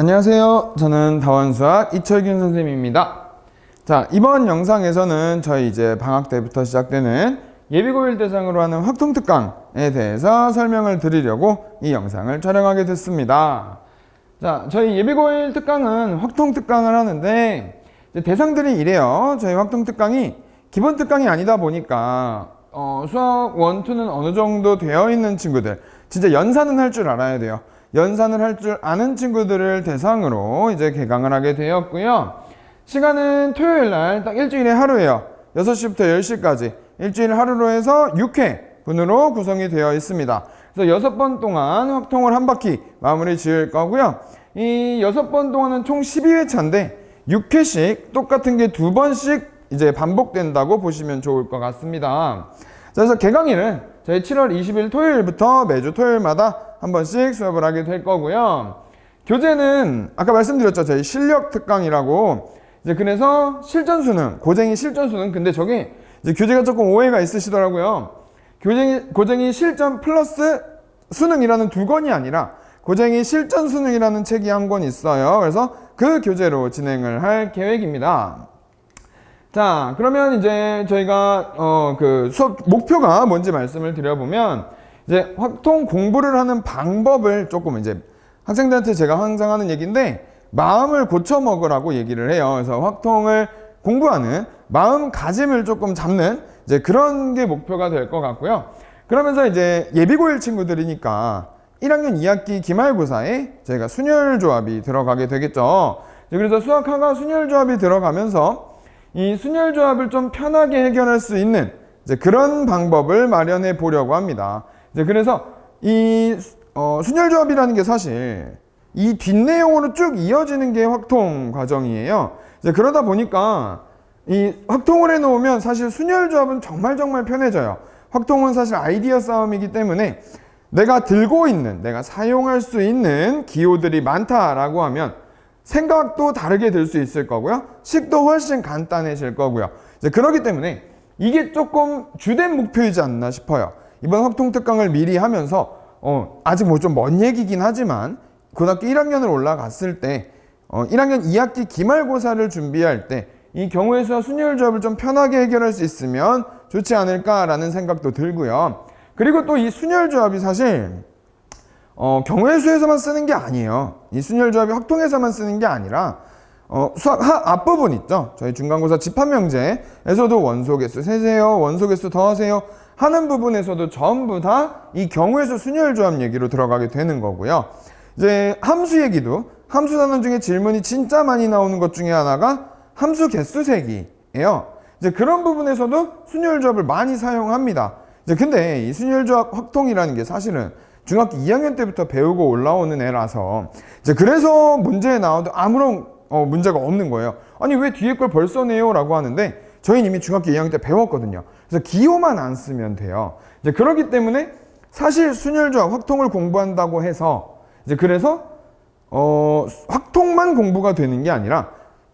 안녕하세요. 저는 다원수학 이철균 선생님입니다. 자, 이번 영상에서는 저희 이제 방학 때부터 시작되는 예비고일 대상으로 하는 확통특강에 대해서 설명을 드리려고 이 영상을 촬영하게 됐습니다. 자, 저희 예비고일 특강은 확통특강을 하는데 이제 대상들이 이래요. 저희 확통특강이 기본특강이 아니다 보니까 수학 1, 2는 어느 정도 되어 있는 친구들, 진짜 연산은 할 줄 알아야 돼요. 연산을 할 줄 아는 친구들을 대상으로 이제 개강을 하게 되었고요. 시간은 토요일 날 딱 일주일에 하루예요. 6시부터 10시까지 일주일 하루로 해서 6회 분으로 구성이 되어 있습니다. 그래서 6번 동안 확통을 한 바퀴 마무리 지을 거고요. 이 6번 동안은 총 12회차인데 6회씩 똑같은 게 2번씩 이제 반복된다고 보시면 좋을 것 같습니다. 그래서 개강일은 저희 7월 20일 토요일부터 매주 토요일마다 한 번씩 수업을 하게 될 거고요. 교재는 아까 말씀드렸죠. 저희 실력 특강이라고. 이제 그래서 실전 수능, 고쟁이 실전 수능. 근데 저게 이제 교재가 조금 오해가 있으시더라고요. 고쟁이 실전 플러스 수능이라는 두 권이 아니라 고쟁이 실전 수능이라는 책이 한 권 있어요. 그래서 그 교재로 진행을 할 계획입니다. 자, 그러면 이제 저희가 그 수업 목표가 뭔지 말씀을 드려보면, 이제 확통 공부를 하는 방법을 조금 이제 학생들한테 제가 항상 하는 얘기인데, 마음을 고쳐 먹으라고 얘기를 해요. 그래서 확통을 공부하는 마음가짐을 조금 잡는 이제 그런 게 목표가 될 것 같고요. 그러면서 이제 예비고일 친구들이니까 1학년 2학기 기말고사에 저희가 순열조합이 들어가게 되겠죠. 그래서 수학하가 순열조합이 들어가면서 이 순열조합을 좀 편하게 해결할 수 있는 이제 그런 방법을 마련해 보려고 합니다. 이제 그래서 이 순열조합이라는 게 사실 이 뒷내용으로 쭉 이어지는 게 확통 과정이에요. 이제 그러다 보니까 이 확통을 해놓으면 사실 순열조합은 정말 편해져요. 확통은 사실 아이디어 싸움이기 때문에 내가 들고 있는, 내가 사용할 수 있는 기호들이 많다라고 하면 생각도 다르게 들 수 있을 거고요. 식도 훨씬 간단해질 거고요. 이제 그렇기 때문에 이게 조금 주된 목표이지 않나 싶어요. 이번 확통특강을 미리 하면서 아직 뭐 좀 먼 얘기긴 하지만 고등학교 1학년을 올라갔을 때 1학년 2학기 기말고사를 준비할 때 이 경우의 수와 순열조합을 좀 편하게 해결할 수 있으면 좋지 않을까라는 생각도 들고요. 그리고 또 이 순열조합이 사실 경우의 수에서만 쓰는 게 아니에요. 이 순열조합이 확통에서만 쓰는 게 아니라 수학 앞부분 있죠. 저희 중간고사 집합명제에서도 원소개수 세세요, 원소개수 더하세요 하는 부분에서도 전부 다 이 경우의 수 순열조합 얘기로 들어가게 되는 거고요. 이제 함수 얘기도, 함수 단원 중에 질문이 진짜 많이 나오는 것 중에 하나가 함수 개수 세기예요. 이제 그런 부분에서도 순열조합을 많이 사용합니다. 이제 근데 이 순열조합 확통이라는 게 사실은 중학교 2학년 때부터 배우고 올라오는 애라서 이제 그래서 문제에 나와도 아무런 문제가 없는 거예요. 아니 왜 뒤에 걸 벌써 내요? 라고 하는데 저희는 이미 중학교 2학년 때 배웠거든요. 그래서 기호만 안 쓰면 돼요. 이제 그렇기 때문에 사실 순열조합 확통을 공부한다고 해서 이제 그래서 확통만 공부가 되는 게 아니라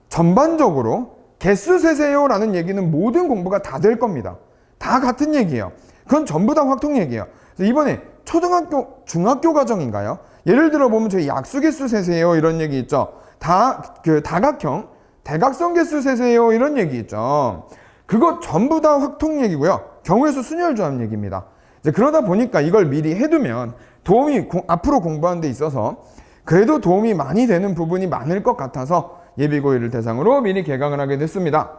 전반적으로 개수 세세요 라는 얘기는 모든 공부가 다 될 겁니다. 다 같은 얘기예요. 그건 전부 다 확통 얘기예요. 그래서 이번에 초등학교, 중학교 과정인가요? 예를 들어 보면 저희 약수개수 세세요 이런 얘기 있죠. 다각형, 대각선개수 세세요 이런 얘기 있죠. 그거 전부 다 확통 얘기고요. 경우의 수 순열조합 얘기입니다. 이제 그러다 보니까 이걸 미리 해두면 도움이 앞으로 공부하는 데 있어서 그래도 도움이 많이 되는 부분이 많을 것 같아서 예비고일을 대상으로 미리 개강을 하게 됐습니다.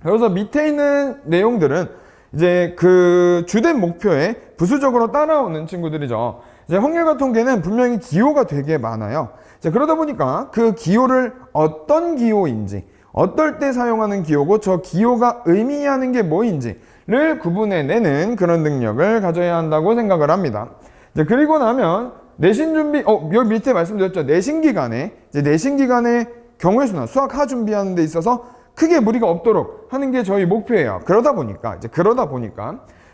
그래서 밑에 있는 내용들은 이제 그 주된 목표에 부수적으로 따라오는 친구들이죠. 이제 확률과 통계는 분명히 기호가 되게 많아요. 이제 그러다 보니까 그 기호를 어떤 기호인지, 어떨 때 사용하는 기호고 저 기호가 의미하는 게 뭐인지를 구분해내는 그런 능력을 가져야 한다고 생각을 합니다. 이제 그리고 나면 내신 준비, 여기 밑에 말씀드렸죠. 내신 기간에 경우의 수나 수학 하 준비하는 데 있어서 크게 무리가 없도록 하는 게 저희 목표예요. 그러다 보니까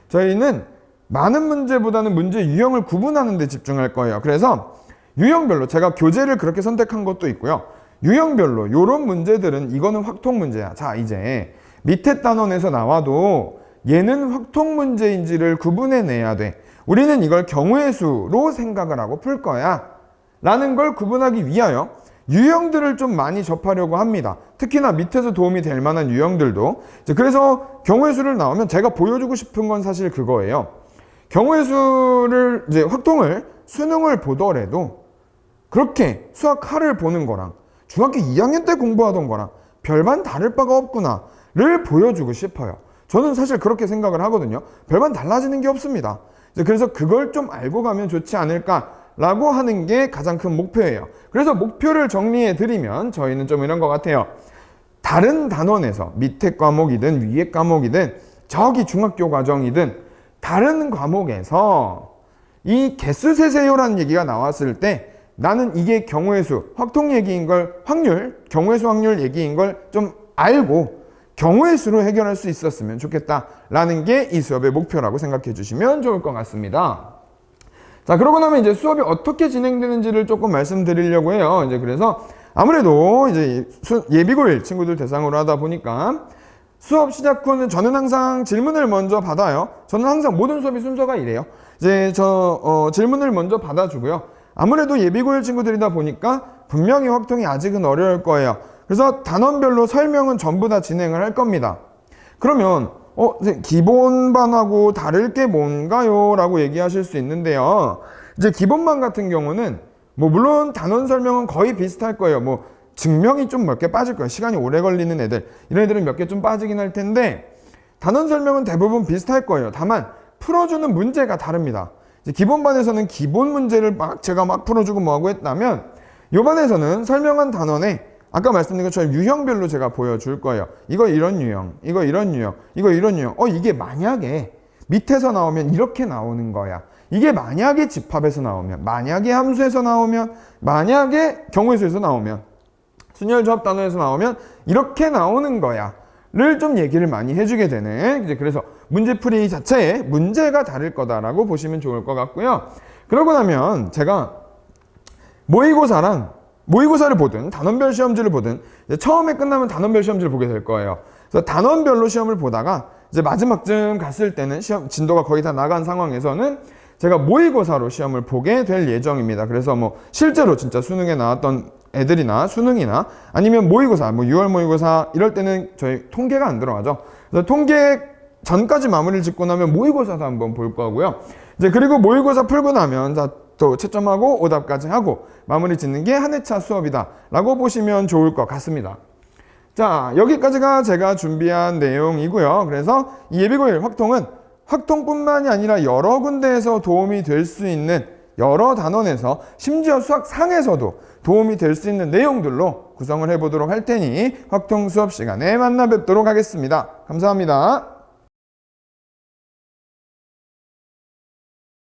저희는 많은 문제보다는 문제 유형을 구분하는 데 집중할 거예요. 그래서 유형별로 제가 교재를 그렇게 선택한 것도 있고요. 유형별로 요런 문제들은 이거는 확통 문제야. 자, 이제 밑에 단원에서 나와도 얘는 확통 문제인지를 구분해내야 돼. 우리는 이걸 경우의 수로 생각을 하고 풀 거야 라는 걸 구분하기 위하여 유형들을 좀 많이 접하려고 합니다. 특히나 밑에서 도움이 될 만한 유형들도. 그래서 경우의 수를 나오면 제가 보여주고 싶은 건 사실 그거예요. 경우의 수를 이제 확통을 수능을 보더라도 그렇게 수학 하를 보는 거랑 중학교 2학년 때 공부하던 거랑 별반 다를 바가 없구나를 보여주고 싶어요. 저는 사실 그렇게 생각을 하거든요. 별반 달라지는 게 없습니다. 그래서 그걸 좀 알고 가면 좋지 않을까라고 하는 게 가장 큰 목표예요. 그래서 목표를 정리해 드리면 저희는 좀 이런 것 같아요. 다른 단원에서 밑에 과목이든 위에 과목이든 저기 중학교 과정이든 다른 과목에서 이 개수 세세요라는 얘기가 나왔을 때 나는 이게 경우의 수, 확통 얘기인 걸 경우의 수 확률 얘기인 걸 좀 알고 경우의 수로 해결할 수 있었으면 좋겠다라는 게 이 수업의 목표라고 생각해 주시면 좋을 것 같습니다. 자, 그러고 나면 이제 수업이 어떻게 진행되는지를 조금 말씀드리려고 해요. 그래서 아무래도 이제 예비고일 친구들 대상으로 하다 보니까 수업 시작 후는 저는 항상 질문을 먼저 받아요. 저는 항상 모든 수업이 순서가 이래요. 질문을 먼저 받아주고요. 아무래도 예비고일 친구들이다 보니까 분명히 확통이 아직은 어려울 거예요. 그래서 단원별로 설명은 전부 다 진행을 할 겁니다. 그러면 기본반하고 다를 게 뭔가요? 라고 얘기하실 수 있는데요. 이제 기본반 같은 경우는 물론 단원 설명은 거의 비슷할 거예요. 증명이 좀 몇 개 빠질 거예요. 시간이 오래 걸리는 애들, 이런 애들은 몇 개 좀 빠지긴 할 텐데 단원 설명은 대부분 비슷할 거예요. 다만 풀어주는 문제가 다릅니다. 기본반에서는 기본 문제를 제가 풀어주고 뭐하고 했다면 요반에서는 설명한 단원에 아까 말씀드린 것처럼 유형별로 제가 보여줄 거예요. 이거 이런 유형, 이거 이런 유형, 이거 이런 유형. 이게 만약에 밑에서 나오면 이렇게 나오는 거야. 이게 만약에 집합에서 나오면, 만약에 함수에서 나오면, 만약에 경우의 수에서 나오면, 순열 조합 단원에서 나오면 이렇게 나오는 거야. 를 좀 얘기를 많이 해주게 되는, 그래서 문제풀이 자체에 문제가 다를 거다라고 보시면 좋을 것 같고요. 그러고 나면 제가 모의고사를 보든 단원별 시험지를 보든 처음에 끝나면 단원별 시험지를 보게 될 거예요. 그래서 단원별로 시험을 보다가 이제 마지막쯤 갔을 때는 시험 진도가 거의 다 나간 상황에서는 제가 모의고사로 시험을 보게 될 예정입니다. 그래서 실제로 진짜 수능에 나왔던 애들이나 수능이나 아니면 모의고사, 6월 모의고사 이럴 때는 저희 통계가 안 들어가죠. 그래서 통계 전까지 마무리를 짓고 나면 모의고사도 한번 볼 거고요. 이제 그리고 모의고사 풀고 나면 또 채점하고 오답까지 하고 마무리 짓는 게 한 회차 수업이다 라고 보시면 좋을 것 같습니다. 자, 여기까지가 제가 준비한 내용이고요. 그래서 이 예비고일 확통은 확통뿐만이 아니라 여러 군데에서 도움이 될 수 있는 여러 단원에서 심지어 수학상에서도 도움이 될 수 있는 내용들로 구성을 해보도록 할 테니 확통 수업 시간에 만나 뵙도록 하겠습니다. 감사합니다.